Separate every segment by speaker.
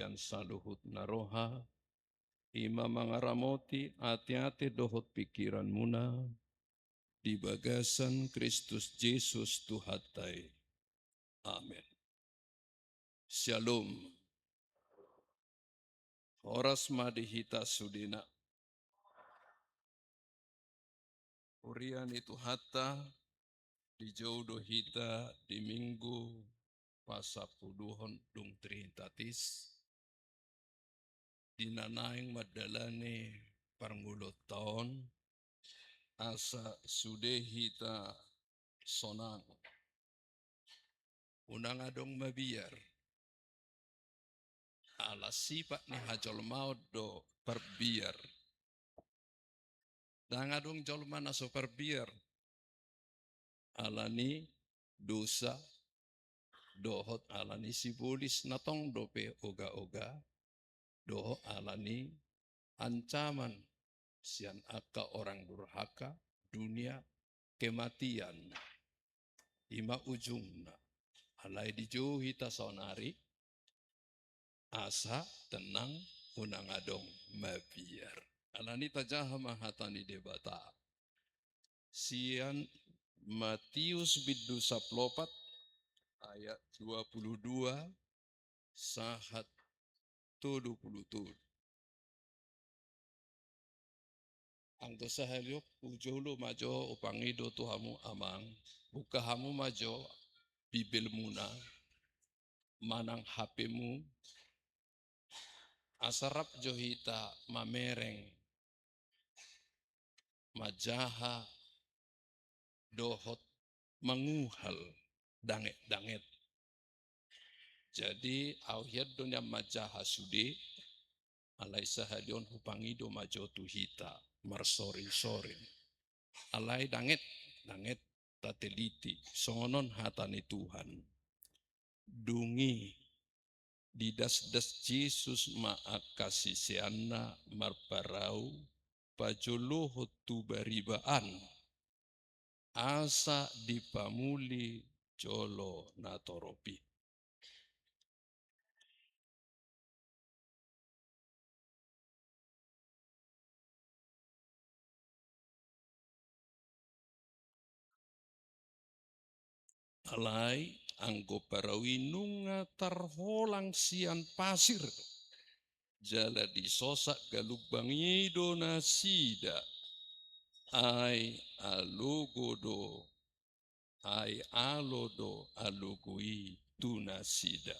Speaker 1: sian saluhut naroha, ima mangaramoti ati-ati dohot pikiran muna, di bagasan Kristus Yesus Tuhatai. Amin. Shalom. Oras madihita sudina. Urian itu hatta di jodoh hita di minggu pasapuduhon dung trintatis. Dinanaing madalane parngulot taon asa sude hita sonang. Unang adong mabiar. Ala sifat ni hajol maut do perbiar. Dan adong jol mana so perbiar. Alani dosa dohot alani sibulis natong dope oga-oga. Dohot alani ancaman sian aka orang durhaka dunia kematian. Ima ujungna. Alai dijohi tasonari. Asa tenang unang adong mabiar. Alani tajaha mahatani debata. Sian Matius bidu saplopat ayat 22 sahat 27. Ang tosahaliok ujolo majo upangido tuhamu amang buka hamu majo bibil muna manang HPmu asarap johita mamereng majaha dohot manguhal danget-danget. Jadi awhiat dunia majaha sude alai sahadion hupangido majo tuhita marsorin-sorin. Alai danget tateliti songonon hatani Tuhan. Dungi didas-das Yesus maakasi seana marparau pajoloho tu baribaan asa dipamuli jolo natoropi. Alai anggo parawinunga tarholang sian pasir. Jala disosak galubangido nasida. Ai alogodo. Ai alodo alogoi tunasida.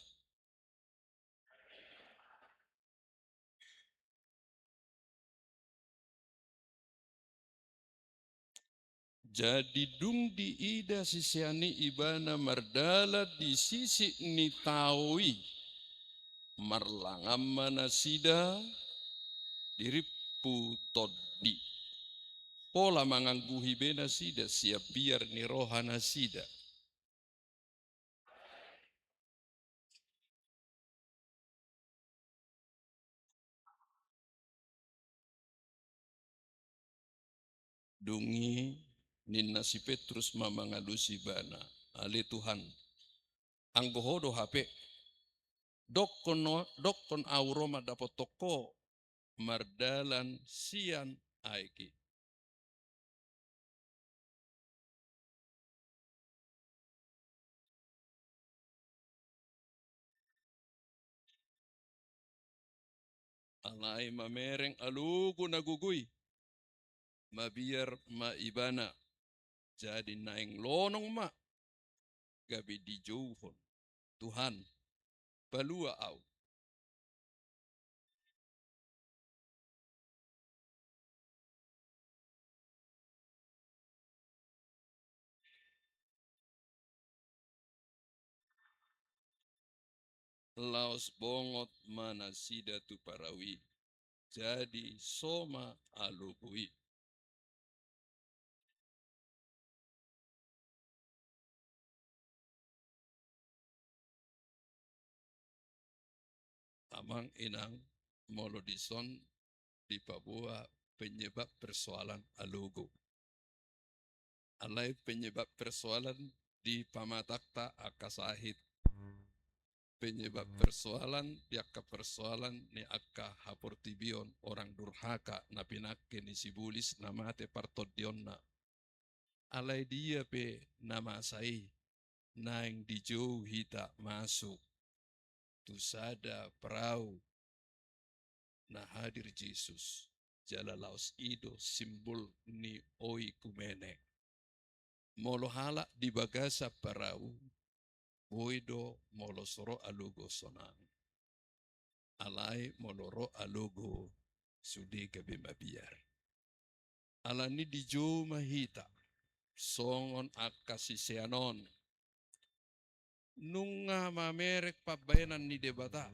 Speaker 1: Jadi dung di ida sisiani ibana mardala di sisi nitawi marlangam manasida diripu toddi pola mangangguhi bena sida siap biar ni rohana sida. Dungi ninna si Petrus mamangalusi bana ale Tuhan anggohodo HP dokon auroma dapat toko mardalan sian aiki. Alai mamereng alugo nagugui mabiar maibana jadi naing lonong ma gabi dijauhon Tuhan balua au. Laos bongot mana sida tu parawi jadi soma alugui. Amang inang molodison di Papua penyebab persoalan alugo. Alai penyebab persoalan di Pamatakta akasahit penyebab persoalan diakka persoalan ni akka haportibion orang durhaka na pinakke ni sibulis na mate partodionna alai dia pe nama sai naing dijauh hita masuk tu sada perahu na hadir Yesus jala laos ido simbol ni oi kumene molo hala di bagasa perahu boido molo soro alugo sonang alai molo ro alugo sudi gabe mabiar alani dijauh mahita songon akasiseanon nunga mamerek pabayanan ni debata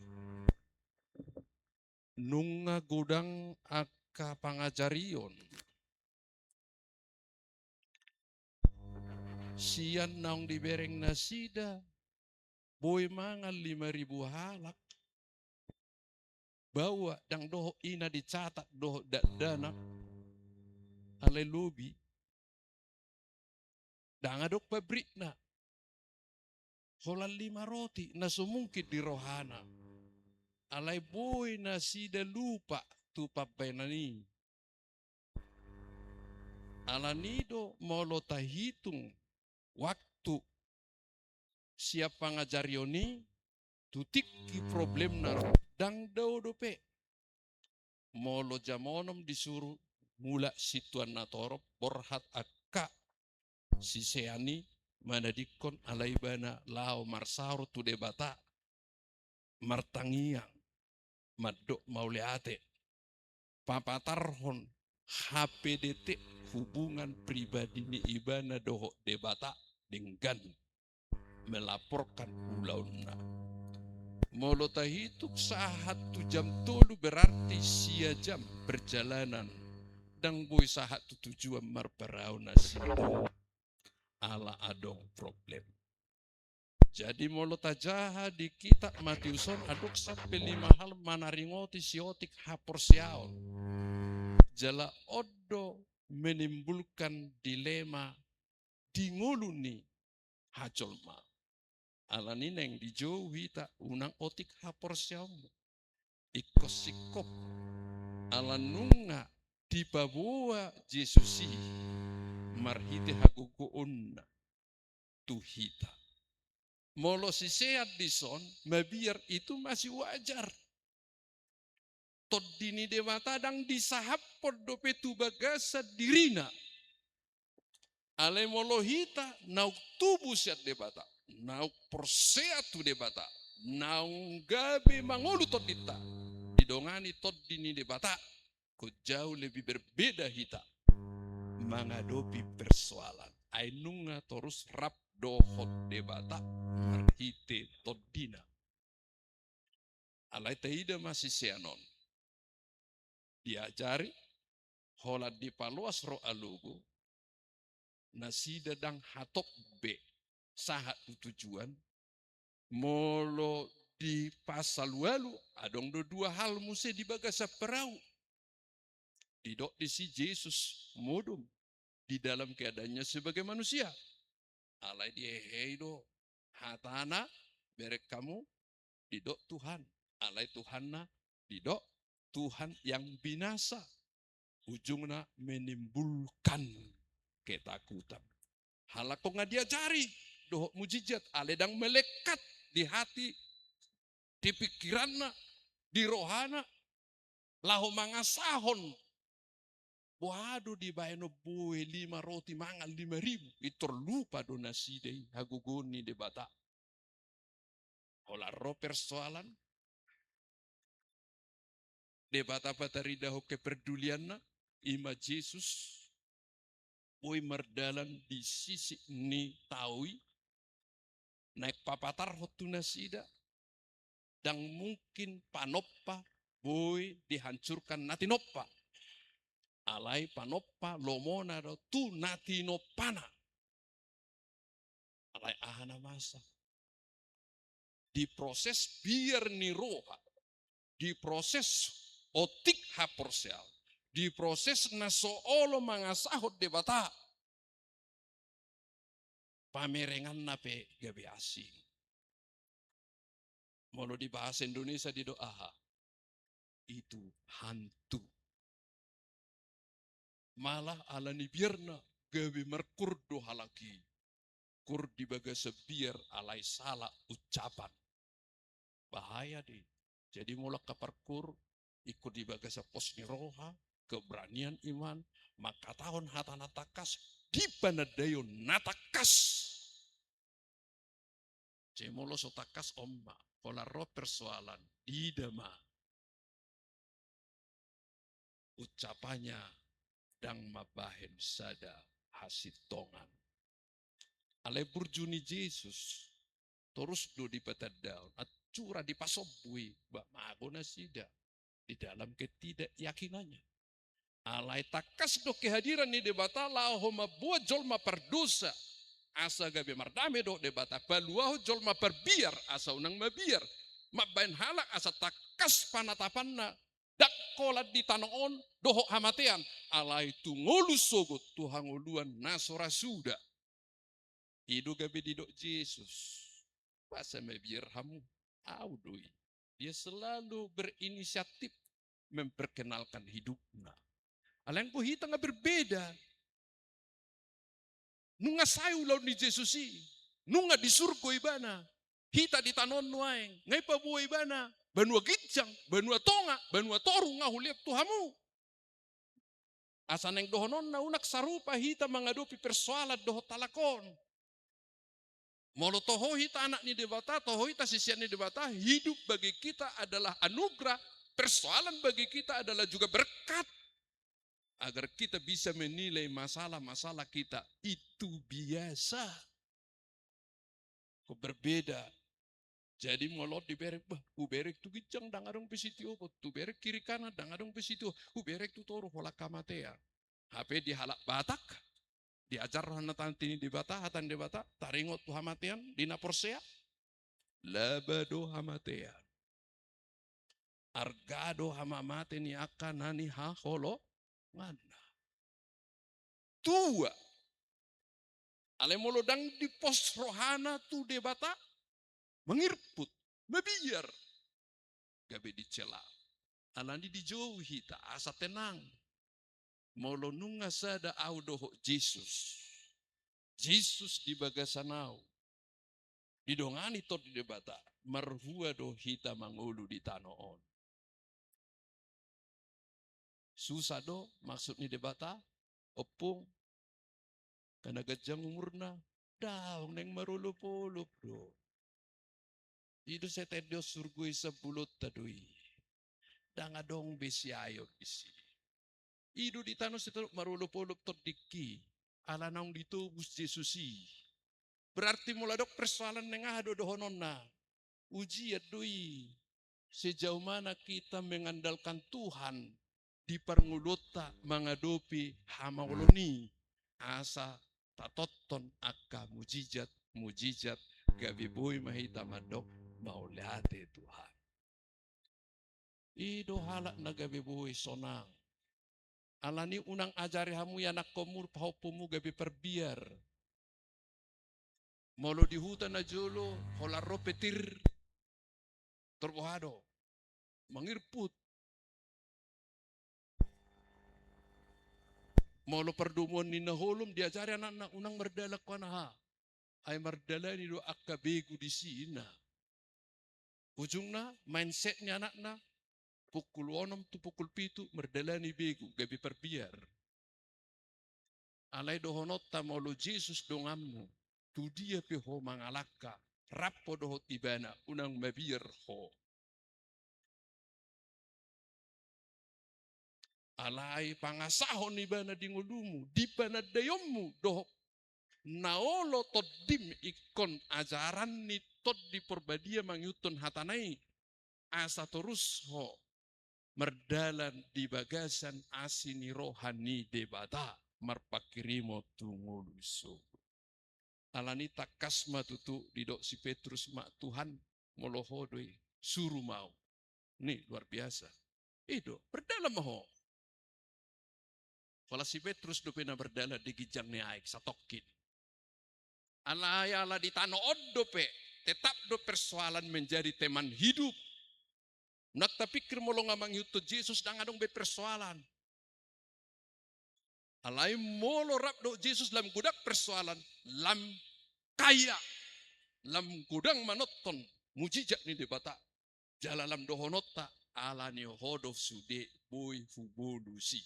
Speaker 1: nunga gudang akka pangajarion sian naong dibereng nasida boy mangal 5.000 halak bawa dang doho ina dicatat doho dana ale lobi dang adok pabrik na holan 5 roti na sumungkit di rohana alai boy nasida lupa tu pabenani alanido molo tahitung waktu siap pangajarioni tutiki problem na dang daw dope molo jamonom disuruh mula situan natorop borhat akka siseani manadikon alaibana lao marsaro tu debata martangiang madok mauleate papatarhon HPDT hubungan pribadi ni ibana doho debata dengan melaporkan ulauna molo tahituk sahat tu jam tolu berarti sia jam perjalanan dang boy sahat tu tujuan marparau nasida ala adong problem jadi molo tajaha di kita Matiuson adok sampai 5 hal manaringoti siotik hapor siaon jala odo menimbulkan dilema dinguluni hajolma alani neng dijauhi tak unang otik hapor siamu ikosikop alanunga di babua Yesusi marhite hagugoonna tuhita molo si sehat dison mabiar itu masih wajar todini dewata dang disahap podope tu bagasa dirina ale molo hita nauk tubuh siat debata nauk perseat tu debata naung gabe mangolu todita didongani todini debata ko jauh lebih berbeda hita menghadapi persoalan ainunga terus rap dohot debata marhite todina alai taida masih seanon diajari holat di paluas ro alugo nasida dang hatop be sahat tujuan molo di pasal walu adong do 2 hal muse di bagasa perahu didok di si Yesus modum di dalam keadaannya sebagai manusia alai dia heido hatana berek kamu didok Tuhan alai Tuhanna didok Tuhan yang binasa ujungnya menimbulkan ketakutan halako nga diajari doh mujizat aledang melekat di hati di pikiranna di rohana lahu mangasahon waduh di bayano boe 5 roti mangal 5.000 itu lupa donasi deh haguguni debata hola ro persoalan debata patarida ho kepedulianna ima Yesus boy mardalan di sisi ni taui naik papatar hotu nasida dan mungkin panoppa boy dihancurkan natinoppa alai panoppa lomona do tu natinopana alai ahana masa diproses biar ni roha diproses otik haporsial diproses na soolo mangasahot debata pamerengan nape gabe asing Mau di bahasa Indonesia di doa, itu hantu. Malah alani biarna gawe merkur doha lagi. Kur di baga sebiar alai salah ucapan. Bahaya deh. Jadi mulai kaparkur ikut di baga sepos roha, keberanian iman, maka tahun hatana takas di panadayon natakas. Cemolo sotakas omma, pola roh persoalan di dama. Ucapannya dang mabahen sada hasitongan. Ale burjuni Yesus terus do di patadaon acura di pasobui bak magona sida di dalam ketidakyakinannya. Alai takas do kehadiran ni debata lahoma buat jolma perdosa asa gabe mardame do debata baluaho jolma perbiar asa unang mabiar mabain halak asa takas panatapanna dak kolat di tanoon dohok hamatean alai tungolus sogot tuhangoluan nasora suda idu gabe didok Yesus pasa mabiar hamu audoi dia selalu berinisiatif memperkenalkan hidupnya. Alang po hita nga berbeda. Nunga sayo law ni Jesus nunga di surgo ibana. Hita di tanon nuaeng. Ngay pabuhay ibana. Banua gitjang, banua tonga, banua toru nga huliap tuhamu. Asa neng dohonon na unak sarupa hita mengadopi persoalan doho talakon. Molo toho hita anak ni debata, toho hita sisian ni debata, hidup bagi kita adalah anugerah, persoalan bagi kita adalah juga berkat. Agar kita bisa menilai masalah-masalah kita itu biasa. Kok berbeda. Jadi molot diberek, uberek tu gijang dangadong pesitio, tu berek kiri kanan dangadong pesitio, uberek tu toru hola kamatea. HP di halak Batak, diajar hanatantini di Batak, hatan di Batak, taringot tu hamatean, dina porsea, labado hamatean. Argado hamamate ni akan nani ha holo, ngana. Tua. Ale molodang di pos rohana tu debata mengirput, mebiar. Gabe dicela. Alani dijauhi tak asa tenang. Molo nunga sada au doho Jesus. Jesus di bagasanau. Didongani tot di debata. Marhua do hita mangulu di tanoon. Susah do maksud ni debata. Opung. Karena gajang umurna. Daung neng marulup-ulup do. Itu saya tedio surgui sebulut tadui. Dangadong besi ayo bisi. Idu di tanah seteluk marulup-ulup terdiki. Alanong ditubus Yesusi. Berarti muladok persoalan nengah dohononna. Uji dui. Sejauh mana kita mengandalkan Tuhan. Di perngulota mengadopi hamauloni. Asa tatoton akka mujijat gabi boy mahita madok maulate Tuhan. Ido halak na gabi boy sonang. Alani unang ajari hamu ya nak komur pahopumu gabi perbiar. Molo di hutan na jolo holaro petir terbohado mengirput. Molo perdumuan ni naholum diajari anak-anak unang merdala ko na ha. Ay merdala ni do akabegu di sina. Ujungna mindsetnya anak-anak pukul 6 tu pukul 7 merdala ni begu gabi perbiar. Alai dohonot tamolo Jesus dongamu. Tu dia piho mangalaka. Rapo dohot ibana unang mabir ho. Alai pangasahon ibana di ngulumu. Di panadayommu dohok. Naolo todim ikon ajaran ni tod di perbadia mangyutun hatanai. Asa terus ho. Merdalan di bagasan asini rohani debata. Marpakirimo tunguluso. Alani takas matutu didok si Petrus mak Tuhan molohodoi suruh mau. Nih luar biasa. Itu berdalam ho. Kalau si Petrus do pena berdalam di gijang ni aik satokin. Ala di tano odo pe tetap do persoalan menjadi teman hidup. Nak pikir molo ngamang yuto Yesus dan adong be persoalan. Alai molo rap do Yesus lam gudak persoalan, lam kaya, lam gudang manoton, mujijak ni debata, jalalam dohonota, ala ni hodof sude boy fubolusi.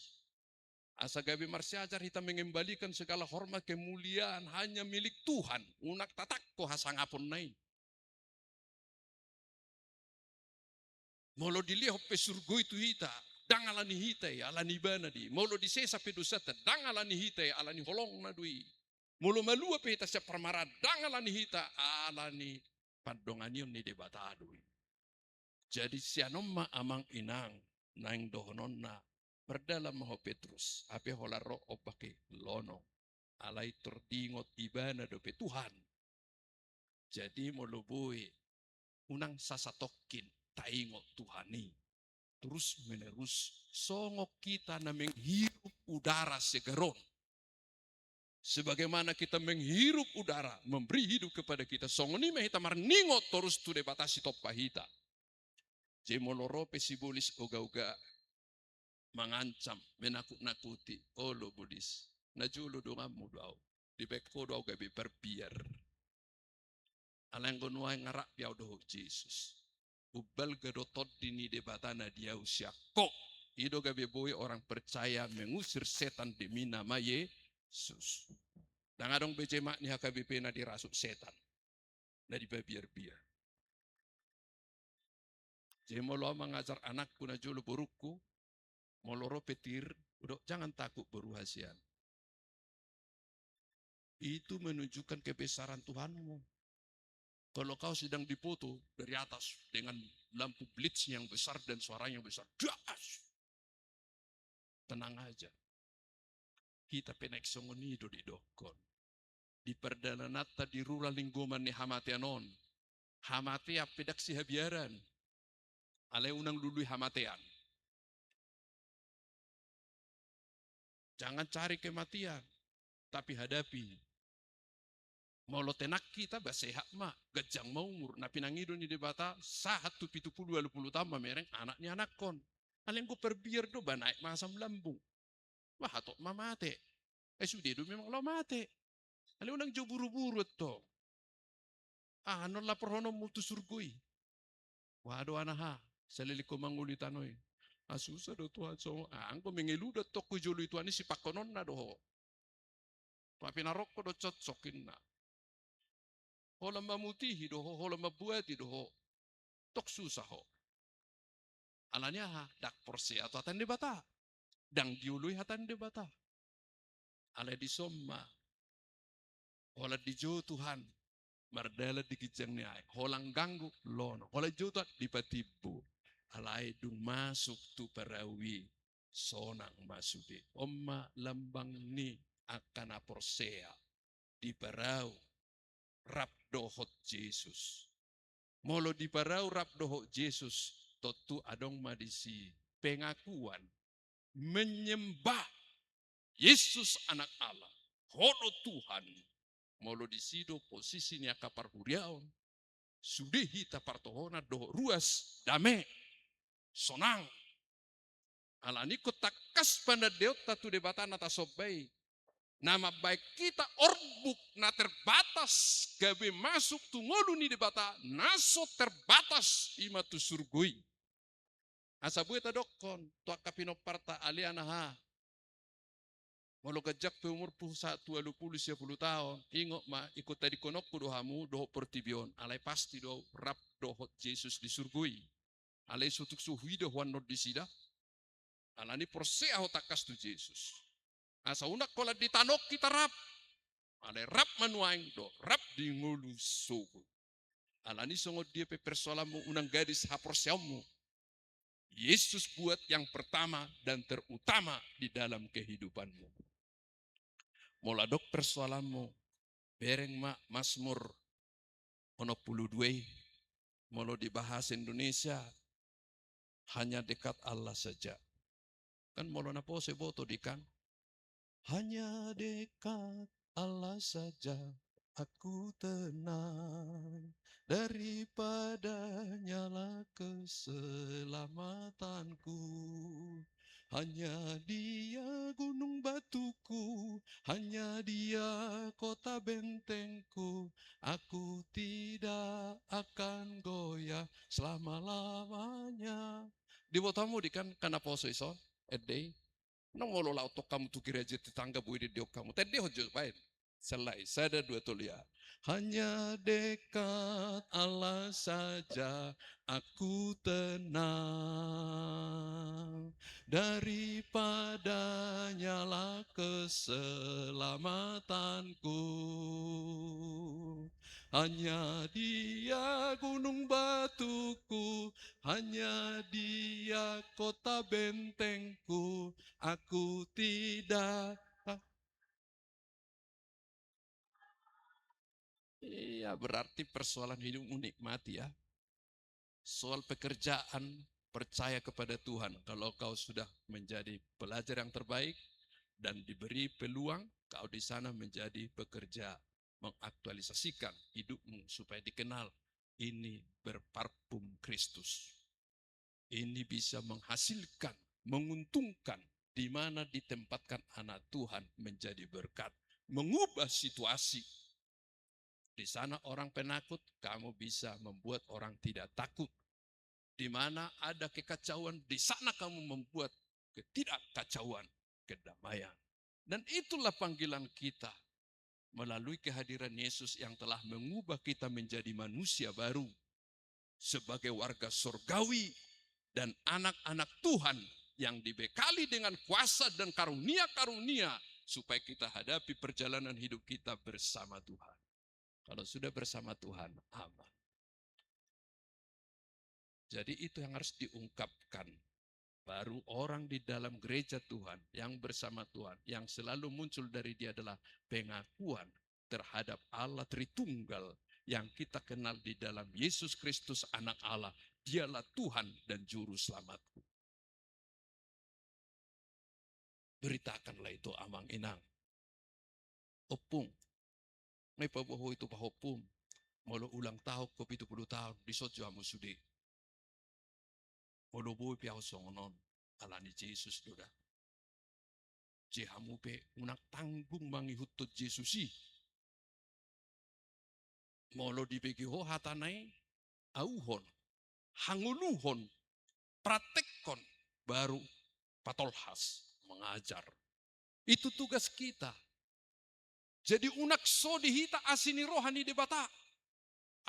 Speaker 1: Asa gabi marsiajar kita mengembalikan segala hormat kemuliaan hanya milik Tuhan. Unak tatakko hasangapon nain. Molo dilihat pe surgo itu hita, dang alani hita ya alani bana di. Molo disesa pe dosata, dang alani hita ya alani holong na dui. Molo malua pe hita siap permara, dang alani hita alani padonganion ni debata dui. Jadi sianomma amang inang nang dohonon na berdalam maho Petrus, ape holaro opake lono. Alai terdingot ibana dope Tuhan. Jadi molo boy unang sasatokin taingot Tuhani. Terus menerus songok kita na menghirup udara segeron. Sebagaimana kita menghirup udara, memberi hidup kepada kita. Songoni mehita marningot terus tu de batasi topa hita. Jemolorope sibulis oga-oga mengancam, menakut-nakuti. Olo budis, najulu dongamu dau. Di beko dau gabi berbiar. Alanggo nuai ngarak piau doh Yesus. Ubal gadotot dini debatana dia usia kok. Ido gabe boy orang percaya mengusir setan demi nama Yesus. Dan adong bejemak ni HKBP na dirasuk setan. Na dibabiar-biar. Jadi molo mengajar anakku na julu burukku. Moloro petir. Udah jangan takut beruhasian. Itu menunjukkan kebesaran Tuhanmu. Kalau kau sedang dipoto dari atas dengan lampu blitz yang besar dan suaranya besar, das. Tenang aja. Kita penek songonido di dokon. Di perdana nata di rura linggoman ni hamateanon. Hamatea pedak si habiaran. Ale unang lului hamatean. Jangan cari kematian, tapi hadapi. Molo tenak kita basehat mak, gajang maumur, na pinangido ni debata, sahat tu 70-80 tambah mereng anaknya anak kon. Aleng ko perbiar do ba naik masam lambung. Wah hatok mamate. Sudah do memang lo mate. Aleng unang jo buru-buru to. Ano la perhono multu surgui. Wado anaha, saliliko mangulitanoy. Asusa do Tuhan so, angko mengeluda to ko jolo itu ani si pakonon na do. Papinarok ko do cocsokin na. Hola mamutihi doho, hola mabuati doho. Tok susah ho. Alanya ha, dak porsi atau hatan debata. Dang diului hatan debata. Ala di somma. Hola di jo Tuhan. Mardala di kijang ni ay. Holang ganggu lono. Hola jo Tuhan di patibu. Alay dung masuk tu parawi. Sonang masuki. Omma lambang ni akan aporsea. Di parau. Rap dohot Yesus. Molo di parau rap dohot Yesus. Totu adong madisi pengakuan. Menyembah Yesus anak Allah. Hono Tuhan. Molo di sido posisinya kapar huriaon. Sudehi tapartohona dohot ruas. Dame. Sonang. Alani ko takas pada deota tu debatan atas sobai. Nama baik kita orbuk na terbatas gabe masuk tu ngolu ni debata naso terbatas ima tu surgui. Asa buet adokon tu akapino parta aliana ha. Molo gajak pe umur pusat 20-10 tahun. Ingok ma ikut tadi konok ku dohamu doho pertibion. Alai pasti do rap doho Yesus di surgui. Alai sutuk suhui do huan not disida. Alani persea ho takas tu Yesus. Asa unak kola ditanok kita rap. Ale rap manuaing do, rap di ngulu sogo. Alani songo dia pe persolamu unang gadis haporsiamu. Yesus buat yang pertama dan terutama di dalam kehidupanmu. Moladok persoalanmu. Bereng ma Mazmur 62. Molo dibahas Indonesia. Hanya dekat Allah saja. Kan molo na po seboto di kan. Hanya dekat Allah saja aku tenang, daripada nyala keselamatanku. Hanya Dia gunung batuku, hanya Dia kota bentengku. Aku tidak akan goyah selama-lamanya. Di botamu di kan kana poso iso, edei. Nang ngolo lau to kamu tu gereja tetangga bu di kamu. Tadi hojo baik. Selai, sada dua tulia. Hanya dekat Allah saja aku tenang, daripada nyala keselamatanku. Hanya Dia gunung batuku, hanya Dia kota bentengku. Aku tidak. Iya, berarti persoalan hidupmu nikmati ya. Soal pekerjaan, percaya kepada Tuhan. Kalau kau sudah menjadi pelajar yang terbaik dan diberi peluang, kau di sana menjadi pekerja, mengaktualisasikan hidupmu supaya dikenal. Ini berparfum Kristus. Ini bisa menghasilkan, menguntungkan, di mana ditempatkan anak Tuhan menjadi berkat, mengubah situasi. Di sana orang penakut, kamu bisa membuat orang tidak takut. Di mana ada kekacauan, di sana kamu membuat ketidakkacauan, kedamaian. Dan itulah panggilan kita melalui kehadiran Yesus yang telah mengubah kita menjadi manusia baru sebagai warga surgawi dan anak-anak Tuhan yang dibekali dengan kuasa dan karunia-karunia supaya kita hadapi perjalanan hidup kita bersama Tuhan. Kalau sudah bersama Tuhan, aman. Jadi itu yang harus diungkapkan. Baru orang di dalam gereja Tuhan yang bersama Tuhan, yang selalu muncul dari dia adalah pengakuan terhadap Allah Tritunggal yang kita kenal di dalam Yesus Kristus anak Allah. Dialah Tuhan dan Juru Selamatku. Beritakanlah itu amang inang. Opung. May pabuho itu pahopung. Molo ulang tahun ko 70 tahun di sojo amo sudi. Molo boy piao songonon. Alani Jesus doda. Jehamu pe unak tanggung mangihutut Jesusi. Molo dibegi ho hatanai auhon, hanguluhon, praktekon baru patolhas mengajar. Itu tugas kita. Jadi unak so dihita asini rohani debata.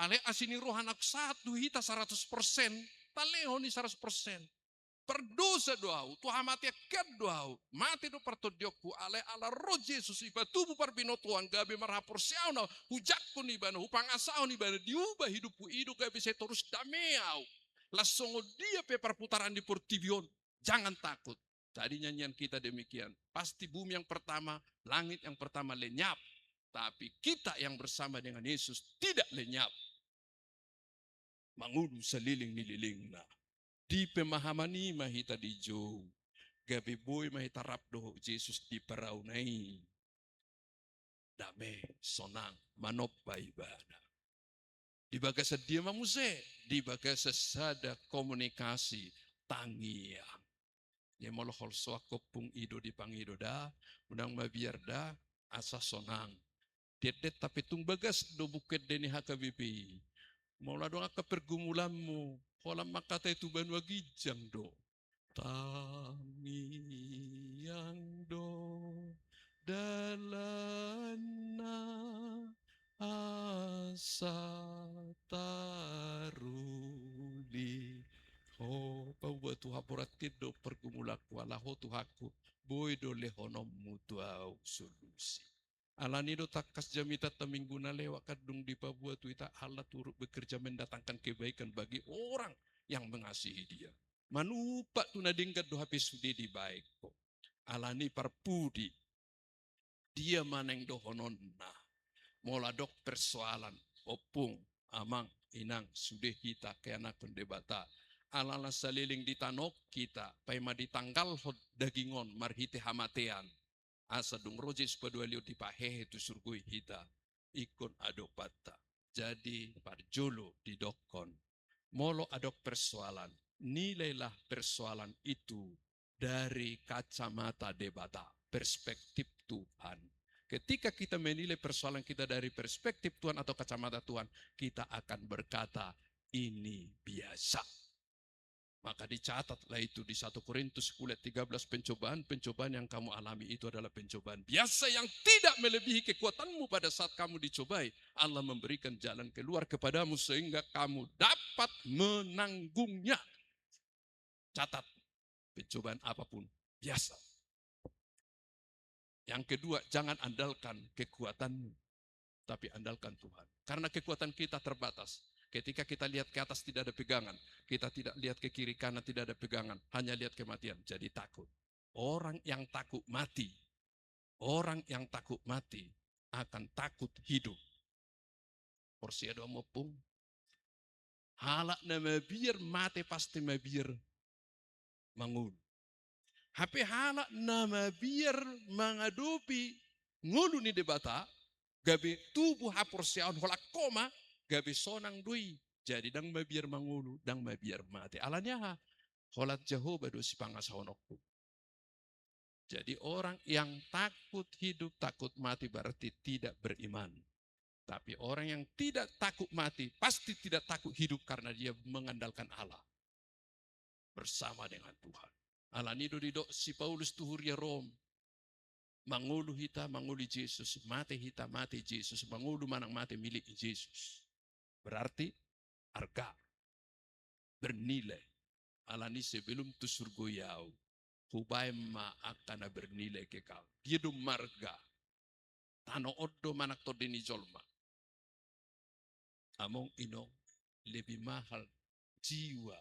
Speaker 1: Ale asini rohanak satu hita 100%, talehoni 100%. Perdosa doau, Tuhan mati akan doau. Mati do partodioku ale ala roh Jesus iba tubuh parbino tuan gabe marhapor siauna hujakku ni bana hupang asau ni bana diubah hidupku hidup gabe saya terus dameau. Langsung dia pe perputaran di Portivion. Jangan takut. Tadi nyanyian kita demikian. Pasti bumi yang pertama, langit yang pertama lenyap. Tapi kita yang bersama dengan Yesus tidak lenyap. Mangudu seliling nililing na. Di pemahaman ni mahita di jo. Gabi boy mahita rapdo Jesus di paraunai. Dame sonang manop ibadah. Di bagasa dia mamuse. Di bagasa sada komunikasi tangiang. Dia molohol soako pung ido di pangido da. Unang mabiar da asa sonang. Det tapi tung bagas do buket deni hakabipi. Mula doang ke pergumulanmu. Kolam makata itu banwa gijang do. Tamiang do dalana asa taruli. Oh, pabuat tuha poratit do pergumulaku alaho tuhaku. Boy do lehonom mutuau solusi. Alani do takas jamita minggu na lewat kadung di Papua tu ita Allah turut bekerja mendatangkan kebaikan bagi orang yang mengasihi dia. Manupa tu nadingkat do hape sudi di baik ko. Alani parpudi. Dia maneng do honon na. Mola dok persoalan. Opung, amang, inang, sudah kita ke anak pendebata. Alala saliling ditanok kita. Paima ditanggal hod dagingon marhite hamatean. Asa dung rojes padua liu di pahehe tu surgui hita. ikon adopata. Jadi parjolo di dokon. Molo adok persoalan. Nilailah persoalan itu dari kacamata debata, perspektif Tuhan. Ketika kita menilai persoalan kita dari perspektif Tuhan atau kacamata Tuhan, kita akan berkata, ini biasa. Maka dicatatlah itu di 1 Korintus 10:13, pencobaan yang kamu alami itu adalah pencobaan biasa yang tidak melebihi kekuatanmu. Pada saat kamu dicobai, Allah memberikan jalan keluar kepadamu sehingga kamu dapat menanggungnya. Catat, pencobaan apapun biasa. Yang kedua, jangan andalkan kekuatanmu, tapi andalkan Tuhan. Karena kekuatan kita terbatas. Ketika kita lihat ke atas tidak ada pegangan, kita tidak lihat ke kiri kanan tidak ada pegangan, hanya lihat kematian, jadi takut. Orang yang takut mati, orang yang takut mati akan takut hidup. Porsi ada mopung. Halak na mabir mati pasti mabir mangun. Hape halak na mabir mengadupi ngulu ni debata, gabi tubuh haporsiaon holak koma, gabi sonang dui. Jadi dang mabiar mangulu, dang mabiar mati. Alanya ha, holat Jehovah do si pangasahonokku. Jadi orang yang takut hidup, takut mati berarti tidak beriman. Tapi orang yang tidak takut mati, pasti tidak takut hidup karena dia mengandalkan Allah. Bersama dengan Tuhan. Allah nido didok si Paulus tuhuria Rom. Mangulu hita, mangulu Yesus. Mati hita, mati Yesus. Mangulu manang mati milik Yesus. Berarti harga bernilai. Alani sebelum tu surgoyau. Hubay ma akan bernilai kekal. Dia do marga. Tano odo manak to dini jolma. Among ino lebih mahal jiwa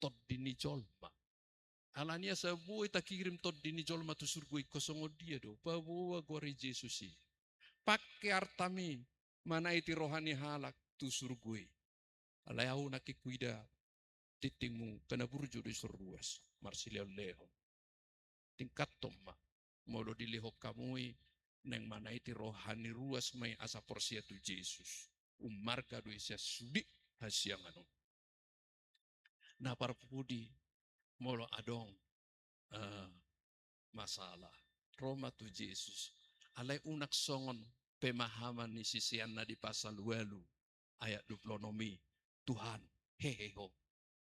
Speaker 1: to dini jolma. Alania sabuai tak kirim to dini jolma tu surgoi kosongo dia do. Bawa gore Yesusi. Pakai artami mana iti rohani halak tu surgoi. Alayau nakikuida titingmu kena burjo di surruas marsilio leho tingkat tomma modo di leho kamui neng mana iti rohani ruas mai asa porsia tu Yesus marga do isya sudi hasiangano na parpudi molo adong masalah Roma tu Yesus alai unak songon pemahaman ni sisian na di pasal 8 ayat 20 Tuhan heheho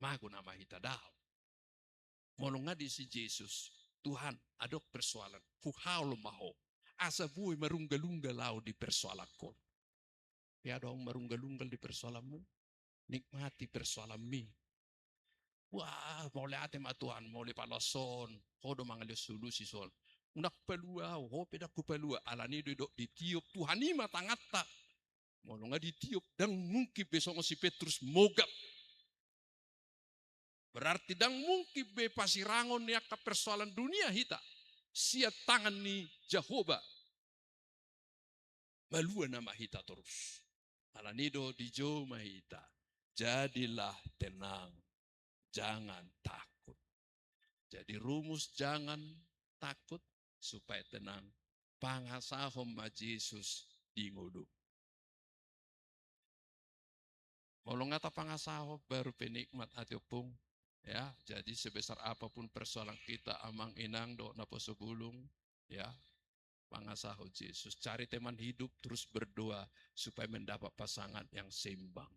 Speaker 1: mago nama hita dahau. Molo ngadi si Yesus, Tuhan adok persoalan, kuhau lo maho. Asa bui marunggalunggal lau di persoalan ko. Ya dong marunggalunggal di persoalanmu, nikmati persoalan mi. Wah, mole ate ma Tuhan, mole palason, hodo mangalio solusi sol. Unak pelua, ho pedak ku pelua, alani do ditiup Tuhan ima tangata. Molo ngadi tiup dan mungkin besok si Petrus mogap. Berarti dang mungkin be pasirangon ya ke persoalan dunia hita. Sia tangan ni Jehovah. Malua nama hita terus. Alanido di joma hita. Jadilah tenang. Jangan takut. Jadi rumus jangan takut supaya tenang. Pangasahom ma Yesus di ngudu. Mau ngata pangasahom baru penikmat atiopung. Ya, jadi sebesar apapun persoalan kita amang inang do napo sebulung, ya, pangasaho Yesus. Cari teman hidup terus berdoa supaya mendapat pasangan yang seimbang.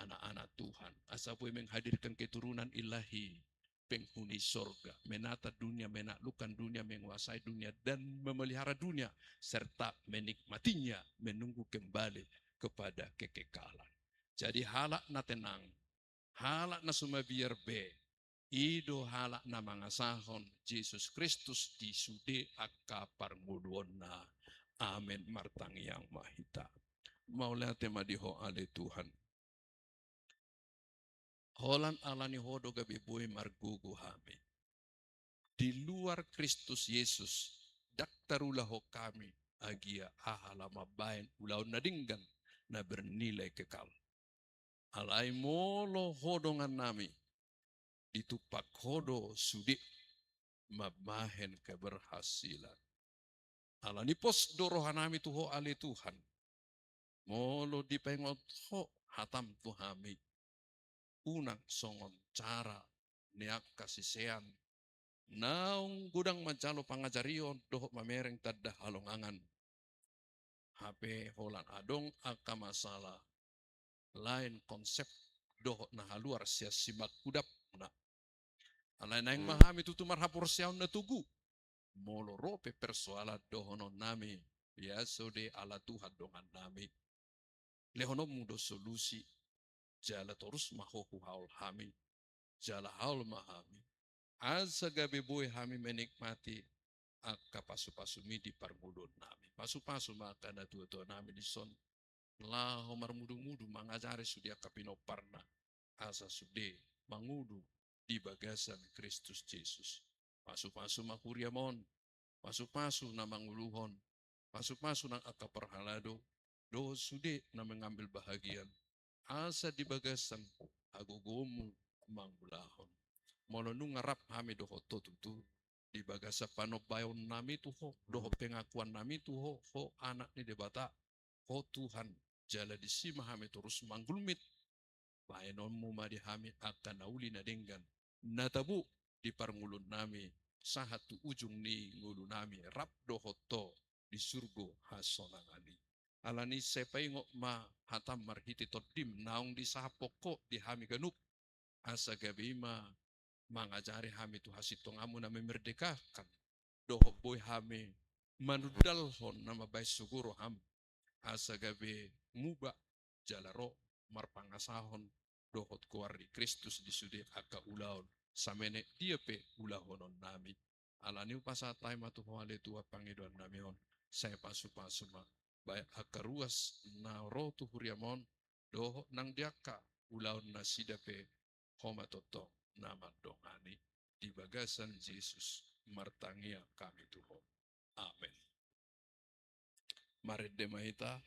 Speaker 1: Anak-anak Tuhan, asapu menghadirkan keturunan ilahi, penghuni sorga, menata dunia, menaklukkan dunia, menguasai dunia, dan memelihara dunia, serta menikmatinya, menunggu kembali kepada kekekalan. Jadi halak na tenang, halak na sumabiar be, ido halak na mangasahon Yesus Kristus di sude akapar ngudwona. Amin martang yang mahita. Maulah tema diho ale Tuhan. Holan alani hodo gabi boy margugu hami. Di luar Kristus Yesus, daktarulah ho kami agia ahala mabain ulau nadinggan na bernilai kekal. Alai molo hodongan nami ditupak hodo sudi mabahen keberhasilan. Alani pos dorohanami tuho ale Tuhan. Molo di pengot ho hatam tu hami. Unang songon cara niak kasisean. Naung gudang majalo pangajarion doh mamereng tadda halongangan. HP holan adong aka masalah. Lain konsep doh na haluar sia simak kudap na. Alain naing mahami tutu marhapur siaun na tugu. Molo rope persoalan dohono nami. Biasa de ala Tuhan dongan nami. Lehono mudo solusi. Jala terus mahohu haul hami. Jala haul mahami. Asa gabe boy hami menikmati aka pasu-pasu mi di parmudon nami. Pasu-pasu maka na tua-tua nami di son. Laho marmudu-mudu mangajari sudia kapino parna. Asa sude mangudu di bagasan Kristus Yesus. Pasu-pasu makuriamon. Pasu-pasu na manguluhon. Pasu-pasu ng aka perhalado. Do sude na mengambil bahagian. Asa di bagasan agogomu mangulahon. Molonu ngarap hami doho tutu di bagasa panobayon nami tuho doho pengakuan nami tuho ho anak ni debata ho Tuhan jala di sima hami terus manggulmit paenon mu madi hami akan nauli na denggan natabu di parngulun nami sahatu ujung ni ngulu nami rap doho to di surgo hasonangani alani sepaingo ma hatam marhiti todim naung di sapoko di hami ganup asa gabima mangajari hami tu hasitong amu na memerdekakan doho boy hami manudal hon nama baik suguro ham asa gabe muba jalaro marpangasahon dohot kuari Kristus di sude aka ulaon samene dia pe ulahonon nami alani upasatay matuhwale tua pangiduan nami hon saya pasu-pasu ma baik aka ruas na rotu huriamon doho nang diaka ulaon na sidape homa toto nama dongani di bagasan Yesus martangia kami Tuhan. Amin. Mari demaita